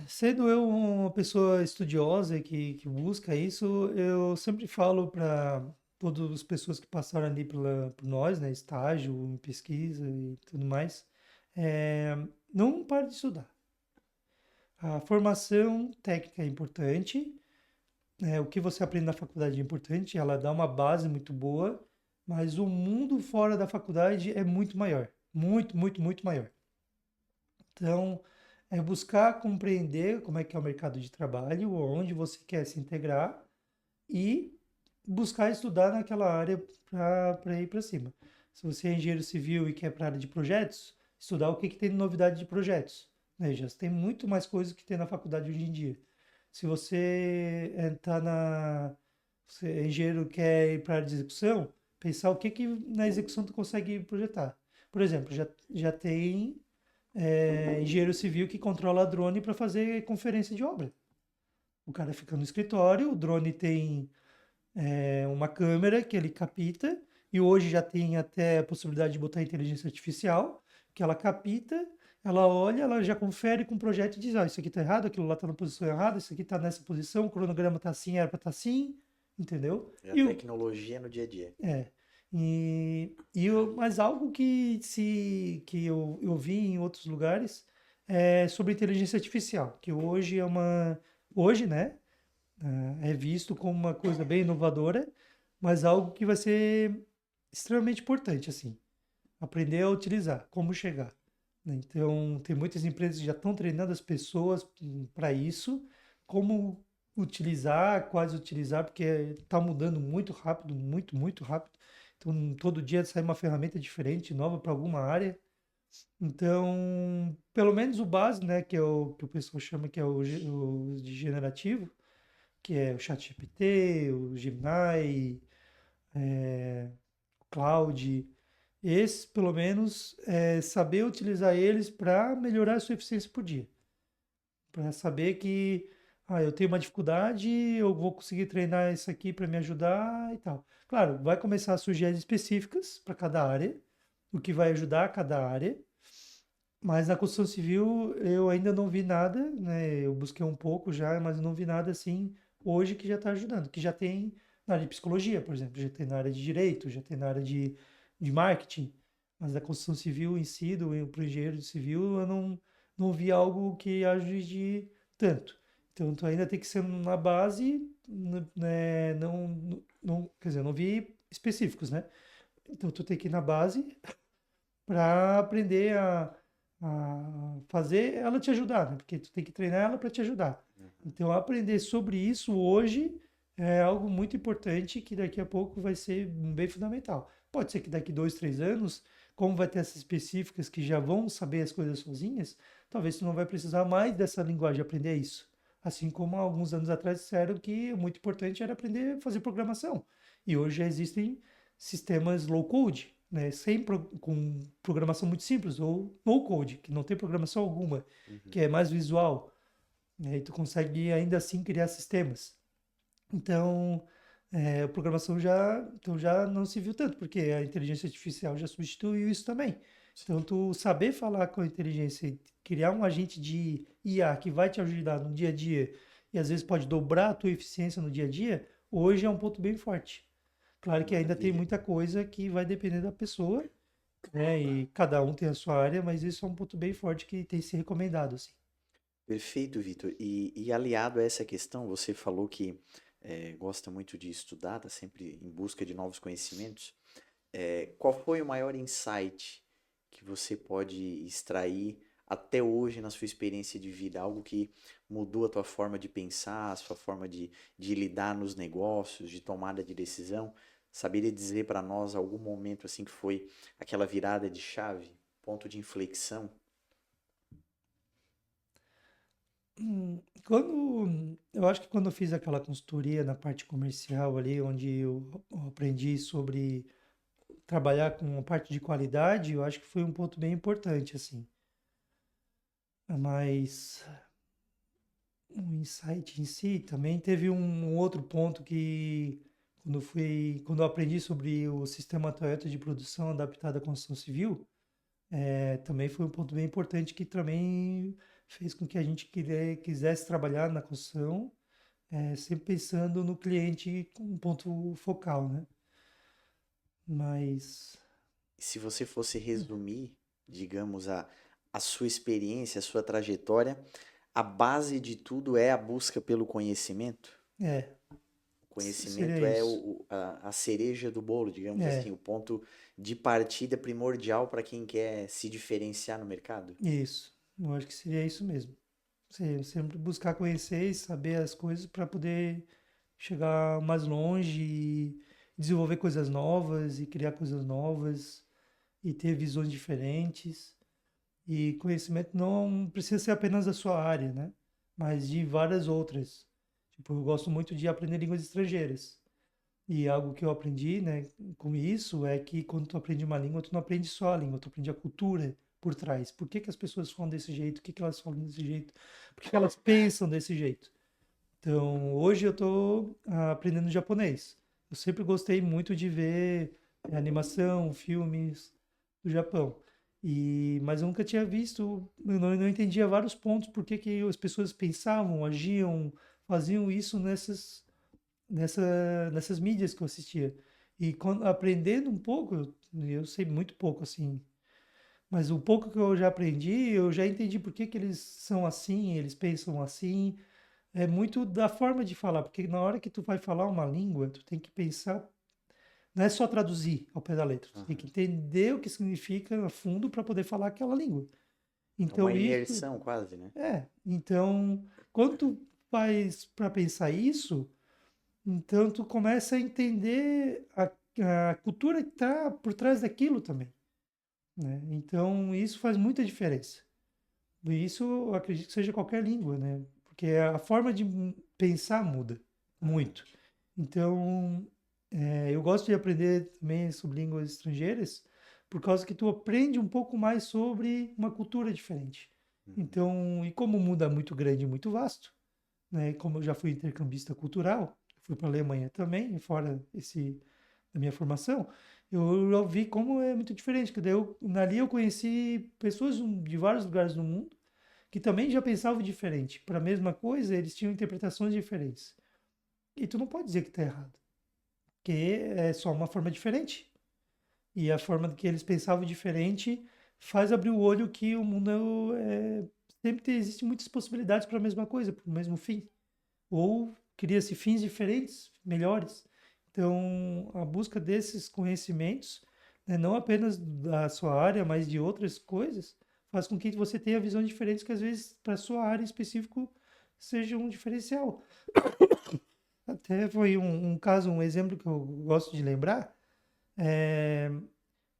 Sendo eu uma pessoa estudiosa que busca isso, eu sempre falo para todas as pessoas que passaram ali por nós, né, estágio, em pesquisa e tudo mais, é, não pare de estudar. A formação técnica é importante, o que você aprende na faculdade é importante, ela dá uma base muito boa, mas o mundo fora da faculdade é muito maior, muito, muito, muito maior. Então, é buscar compreender como é que é o mercado de trabalho, onde você quer se integrar e buscar estudar naquela área para ir para cima. Se você é engenheiro civil e quer para a área de projetos, estudar o que, que tem de novidade de projetos. Né? Já tem muito mais coisas que tem na faculdade hoje em dia. Se você está você é engenheiro e quer ir para a área de execução, pensar o que, que na execução tu consegue projetar. Por exemplo, já tem engenheiro civil que controla drone para fazer conferência de obra. O cara fica no escritório, o drone tem uma câmera que ele capta, e hoje já tem até a possibilidade de botar inteligência artificial, que ela capta, ela olha, ela já confere com o projeto e diz, isso aqui está errado, aquilo lá está na posição errada, isso aqui está nessa posição, o cronograma está assim, era para estar assim, entendeu? É a tecnologia no dia a dia. É. Mas algo que eu vi em outros lugares é sobre inteligência artificial, que hoje hoje, né, é visto como uma coisa bem inovadora, mas algo que vai ser extremamente importante, assim, aprender a utilizar, como chegar. Né? Então, tem muitas empresas que já estão treinando as pessoas para isso, como utilizar, quase utilizar, porque está mudando muito rápido, muito, muito rápido. Então, todo dia sai uma ferramenta diferente, nova para alguma área. Então, pelo menos o básico, né, que é que o pessoal chama que é o de generativo, que é o ChatGPT, o Gemini, o Claude, esses, pelo menos, saber utilizar eles para melhorar a sua eficiência por dia. Para saber que eu tenho uma dificuldade, eu vou conseguir treinar isso aqui para me ajudar e tal. Claro, vai começar a surgir as específicas para cada área, o que vai ajudar cada área, mas na construção civil eu ainda não vi nada, né? Eu busquei um pouco já, mas eu não vi nada assim hoje que já está ajudando. Que já tem na área de psicologia, por exemplo, já tem na área de direito, já tem na área de marketing. Mas a construção civil em si, pro engenheiro civil, eu não vi algo que ajude tanto. Então, tu ainda tem que ser na base, né? Não, quer dizer, eu não vi específicos, né? Então, tu tem que ir na base para aprender a fazer ela te ajudar, né? Porque tu tem que treinar ela para te ajudar. Então, aprender sobre isso hoje é algo muito importante que daqui a pouco vai ser bem fundamental. Pode ser que daqui 2, 3 anos, como vai ter essas específicas que já vão saber as coisas sozinhas, talvez tu não vai precisar mais dessa linguagem aprender isso. Assim como há alguns anos atrás disseram que o muito importante era aprender a fazer programação. E hoje já existem sistemas low code, né, com programação muito simples, ou no code, que não tem programação alguma, que é mais visual, né, e tu consegue ainda assim criar sistemas. Então, a programação então já não se viu tanto, porque a inteligência artificial já substituiu isso também. Então, tu saber falar com a inteligência e criar um agente de IA que vai te ajudar no dia a dia e às vezes pode dobrar a tua eficiência no dia a dia, hoje é um ponto bem forte. Claro que ainda tem Maravilha. muita coisa que vai depender da pessoa, né? E cada um tem a sua área, mas isso é um ponto bem forte que tem se recomendado, assim. Perfeito, Vitor. E aliado a essa questão, você falou que gosta muito de estudar, está sempre em busca de novos conhecimentos. Qual foi o maior insight que você pode extrair até hoje na sua experiência de vida? Algo que mudou a tua forma de pensar, a sua forma de lidar nos negócios, de tomada de decisão? Saberia dizer para nós algum momento assim que foi aquela virada de chave, ponto de inflexão? Eu acho que quando eu fiz aquela consultoria na parte comercial ali, onde eu aprendi sobre trabalhar com a parte de qualidade, eu acho que foi um ponto bem importante, assim. Mas o insight em si também teve um outro ponto que quando eu aprendi sobre o sistema Toyota de produção adaptado à construção civil, também foi um ponto bem importante que também fez com que a gente quisesse trabalhar na construção, sempre pensando no cliente como um ponto focal, né? Mas, Se você fosse resumir, digamos, a sua experiência, a sua trajetória, a base de tudo é a busca pelo conhecimento? é, O seria conhecimento é isso. a cereja do bolo, digamos assim, É, o ponto de partida primordial para quem quer se diferenciar no mercado? isso. Eu acho que seria isso mesmo. Sempre buscar conhecer e saber as coisas para poder chegar mais longe e desenvolver coisas novas e criar coisas novas e ter visões diferentes. E conhecimento não precisa ser apenas da sua área, né? Mas de várias outras. Tipo, eu gosto muito de aprender línguas estrangeiras. E algo que eu aprendi, né, com isso é que quando tu aprende uma língua, tu não aprende só a língua, tu aprende a cultura por trás. Por que que as pessoas falam desse jeito? O que que elas falam desse jeito? Por que que elas pensam desse jeito? Então, hoje eu estou aprendendo japonês. Eu sempre gostei muito de ver animação, filmes do Japão. Mas eu nunca tinha visto, eu não entendia vários pontos, por que que as pessoas pensavam, agiam, faziam isso nessas mídias que eu assistia. E aprendendo um pouco, eu sei muito pouco assim, mas o pouco que eu já aprendi, eu já entendi por que que eles são assim, eles pensam assim. É muito da forma de falar, porque na hora que tu vai falar uma língua, tu tem que pensar, não é só traduzir ao pé da letra, tu tem que Aham. entender o que significa a fundo para poder falar aquela língua. É uma Então isso, imersão quase, né? então quando tu faz para pensar isso, então tu começa a entender a cultura que está por trás daquilo também, né? Então isso faz muita diferença. E isso eu acredito que seja qualquer língua, né? Porque a forma de pensar muda Aham. muito. Então, eu gosto de aprender também sobre línguas estrangeiras, por causa que tu aprende um pouco mais sobre uma cultura diferente. Uhum. Então, e como o mundo é muito grande e muito vasto, né? Como eu já fui intercambista cultural, fui para a Alemanha também, fora da minha formação, eu vi como é muito diferente. Que daí ali eu conheci pessoas de vários lugares do mundo que também já pensavam diferente. Para a mesma coisa, eles tinham interpretações diferentes. E tu não pode dizer que está errado, porque é só uma forma diferente. E a forma que eles pensavam diferente faz abrir o olho que o mundo sempre existe muitas possibilidades para a mesma coisa, para o mesmo fim. Ou cria-se fins diferentes, melhores. Então, a busca desses conhecimentos, né, não apenas da sua área, mas de outras coisas, faz com que você tenha visões diferentes que às vezes para a sua área em específico seja um diferencial. Até foi um caso, um exemplo que eu gosto de lembrar. É,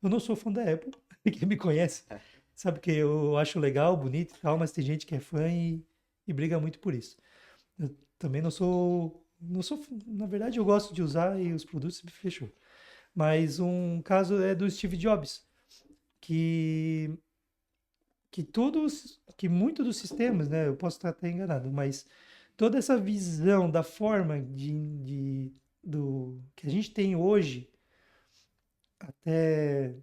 eu não sou fã da Apple, quem me conhece sabe que eu acho legal, bonito e tal, mas tem gente que é fã e briga muito por isso. Eu também não sou, na verdade eu gosto de usar e os produtos me fechou. Mas um caso é do Steve Jobs, que que muito dos sistemas, né, eu posso estar até enganado, mas toda essa visão da forma do que a gente tem hoje, até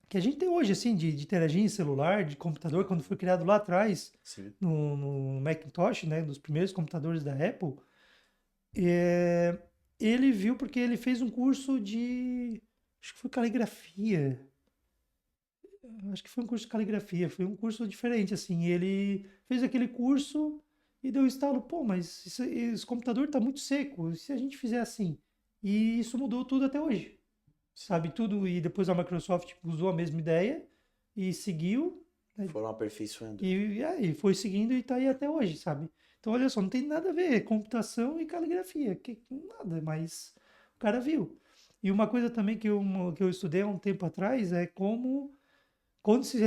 que a gente tem hoje assim de interagir em celular, de computador, quando foi criado lá atrás Sim. no Macintosh, né, dos primeiros computadores da Apple. É, ele viu porque ele fez um curso de. Acho que foi caligrafia. Acho que foi um curso de caligrafia. Foi um curso diferente, assim. Ele fez aquele curso e deu um estalo. Pô, mas esse computador está muito seco. E se a gente fizer assim? E isso mudou tudo até hoje. Sim. Sabe? Tudo. E depois a Microsoft usou a mesma ideia e seguiu, né, Foram aperfeiçoando. e foi seguindo e está aí até hoje, sabe? Então, olha só, não tem nada a ver computação e caligrafia, nada, mas o cara viu. E uma coisa também que eu estudei há um tempo atrás é como, quando se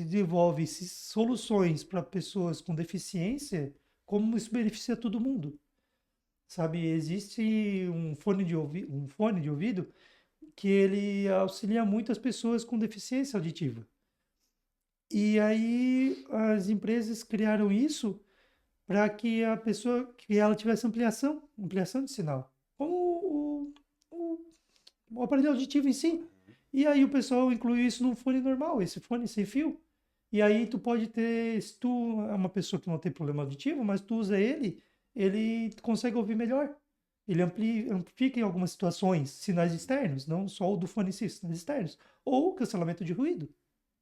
desenvolve soluções para pessoas com deficiência, como isso beneficia todo mundo, sabe? Existe um fone de ouvido que ele auxilia muito as pessoas com deficiência auditiva. E aí as empresas criaram isso para que a pessoa, que ela tivesse ampliação de sinal. Como o, o aparelho auditivo em si. E aí o pessoal inclui isso num fone normal, esse fone sem fio. E aí tu pode ter, se tu é uma pessoa que não tem problema auditivo, mas tu usa ele, ele consegue ouvir melhor. Ele amplifica em algumas situações sinais externos, não só o do fone em si, sinais externos. Ou cancelamento de ruído.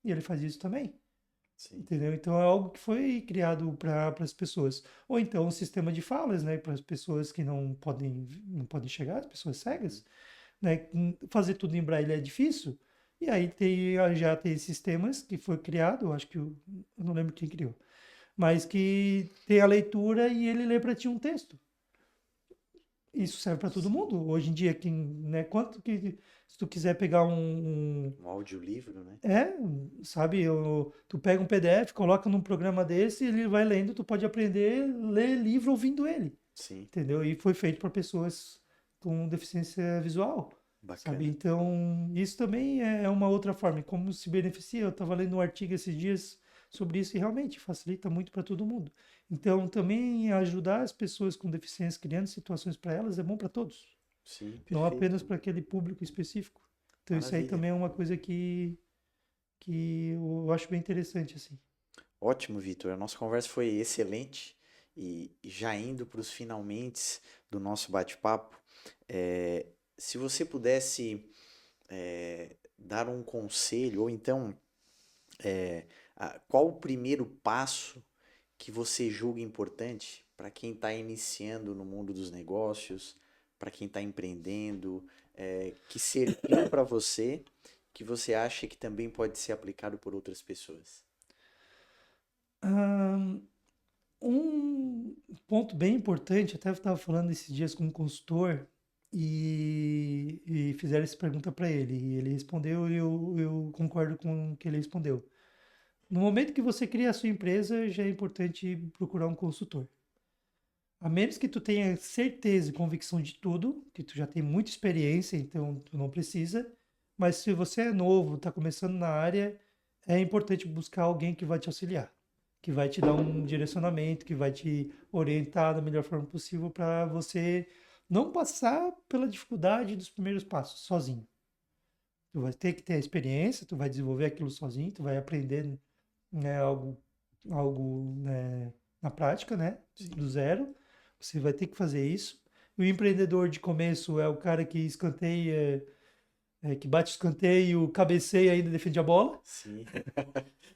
E ele faz isso também. Sim. Entendeu? Então é algo que foi criado para as pessoas. Ou então um sistema de falas, né, para as pessoas que não podem chegar, as pessoas cegas, né? Fazer tudo em braille é difícil. E aí já tem sistemas que foi criado, eu acho que eu não lembro quem criou, mas que tem a leitura e ele lê para ti um texto. Isso serve para todo Sim. mundo. Hoje em dia, né, quanto que se tu quiser pegar Um audiolivro, né? é, sabe, tu pega um PDF, coloca num programa desse, ele vai lendo, tu pode aprender a ler livro ouvindo ele, Sim, entendeu? E foi feito para pessoas com deficiência visual, sabe? bacana. Então, isso também é uma outra forma, e como se beneficia. Eu estava lendo um artigo esses dias sobre isso e realmente facilita muito para todo mundo. Então, também ajudar as pessoas com deficiência, criando situações para elas, é bom para todos, Sim, não apenas perfeito. para aquele público específico. Então, isso aí Maravilha. também é uma coisa que eu acho bem interessante, assim. Ótimo, Vitor. A nossa conversa foi excelente e já indo para os finalmente do nosso bate-papo, se você pudesse dar um conselho ou então qual o primeiro passo que você julga importante para quem está iniciando no mundo dos negócios, para quem está empreendendo, que serviu para você, que você acha que também pode ser aplicado por outras pessoas? Ah, um ponto bem importante, até eu estava falando esses dias com um consultor e fizeram essa pergunta para ele, e ele respondeu e eu concordo com o que ele respondeu. No momento que você cria a sua empresa, já é importante procurar um consultor. A menos que tu tenha certeza e convicção de tudo, que tu já tem muita experiência, então tu não precisa. Mas se você é novo, está começando na área, é importante buscar alguém que vai te auxiliar, que vai te dar um direcionamento, que vai te orientar da melhor forma possível para você não passar pela dificuldade dos primeiros passos sozinho. Tu vai ter que ter a experiência, tu vai desenvolver aquilo sozinho, tu vai aprender, né, algo, né, na prática, né, do Sim, zero. Você vai ter que fazer isso. O empreendedor de começo é o cara que escanteia, que bate o escanteio, cabeceia e ainda defende a bola, sim,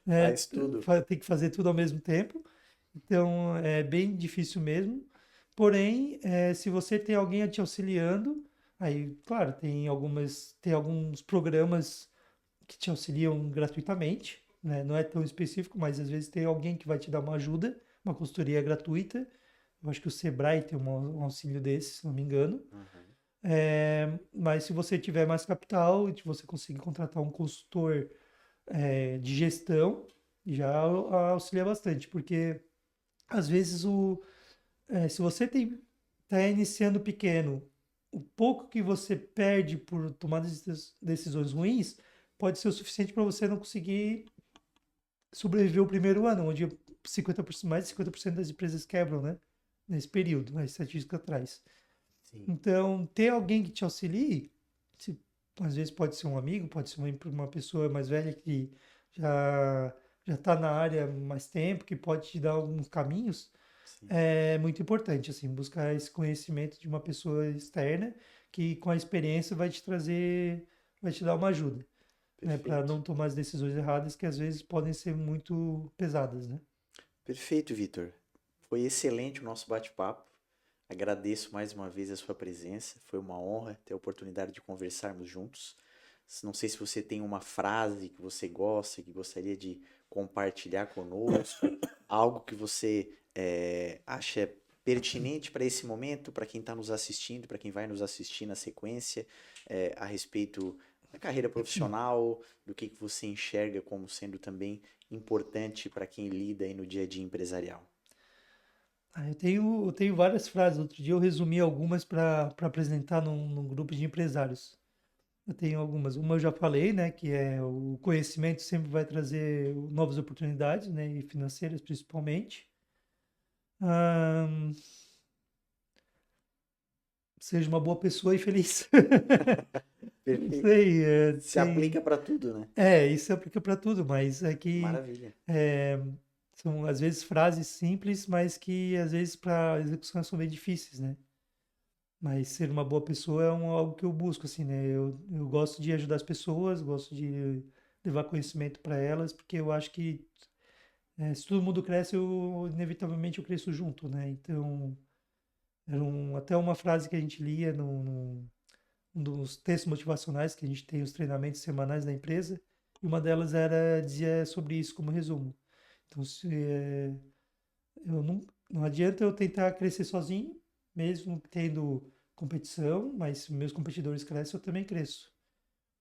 né? faz tudo. Tem que fazer tudo ao mesmo tempo. Então é bem difícil mesmo. Porém, se você tem alguém te auxiliando, aí, claro, tem alguns programas que te auxiliam gratuitamente, né? Não é tão específico, mas às vezes tem alguém que vai te dar uma ajuda, uma consultoria gratuita. Eu acho que o Sebrae tem um auxílio desse, se não me engano. Uhum. Mas se você tiver mais capital e você conseguir contratar um consultor de gestão, já auxilia bastante, porque às vezes se você está iniciando pequeno, o pouco que você perde por tomar decisões ruins pode ser o suficiente para você não conseguir sobreviver o primeiro ano, onde 50%, mais de 50% das empresas quebram, né? Nesse período, a estatística atrás. Sim, Então, ter alguém que te auxilie, se- às vezes pode ser um amigo, pode ser uma pessoa mais velha que já já está na área há mais tempo, que pode te dar alguns caminhos, sim, é muito importante, assim, buscar esse conhecimento de uma pessoa externa que com a experiência vai te dar uma ajuda, né, para perfeito. não tomar as decisões erradas que às vezes podem ser muito pesadas, né? Perfeito, Vitor. Foi excelente o nosso bate-papo. Agradeço mais uma vez a sua presença. Foi uma honra ter a oportunidade de conversarmos juntos. Não sei se você tem uma frase que você gosta, que gostaria de compartilhar conosco, algo que você acha pertinente para esse momento, para quem está nos assistindo, para quem vai nos assistir na sequência, a respeito da carreira profissional, do que você enxerga como sendo também importante para quem lida aí no dia a dia empresarial. Eu tenho várias frases. Outro dia eu resumi algumas para apresentar num grupo de empresários. Eu tenho algumas. Uma eu já falei, né, que é o conhecimento sempre vai trazer novas oportunidades, né, e financeiras principalmente. Ahn, seja uma boa pessoa e feliz. Não Perfeito. sei, Se aplica para tudo, né? isso se aplica para tudo, mas é que Maravilha. é, são às vezes frases simples, mas que às vezes para execução são bem difíceis, né? Mas ser uma boa pessoa é algo que eu busco, assim, né? Eu gosto de ajudar as pessoas, gosto de levar conhecimento para elas, porque eu acho que se todo mundo cresce, inevitavelmente eu cresço junto, né? Então, até uma frase que a gente lia um dos textos motivacionais que a gente tem, os treinamentos semanais da empresa, e uma delas dizia sobre isso como resumo. Então, eu não adianta eu tentar crescer sozinho, mesmo tendo competição, mas se meus competidores crescem, eu também cresço,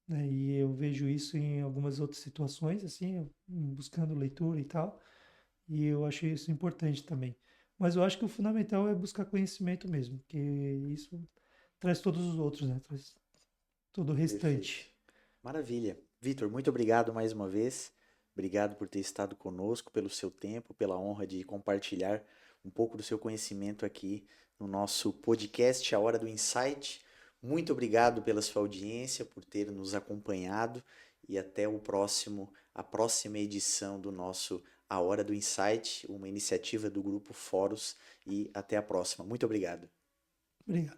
né? E eu vejo isso em algumas outras situações, assim, buscando leitura e tal, e eu achei isso importante também. Mas eu acho que o fundamental é buscar conhecimento mesmo, porque isso traz todos os outros, né? Traz todo o Perfeito. restante. Maravilha. Vitor, muito obrigado mais uma vez. Obrigado por ter estado conosco, pelo seu tempo, pela honra de compartilhar um pouco do seu conhecimento aqui no nosso podcast A Hora do Insight. Muito obrigado pela sua audiência, por ter nos acompanhado e até a próxima edição do nosso A Hora do Insight, uma iniciativa do Grupo Foros, e até a próxima. Muito obrigado. Obrigado.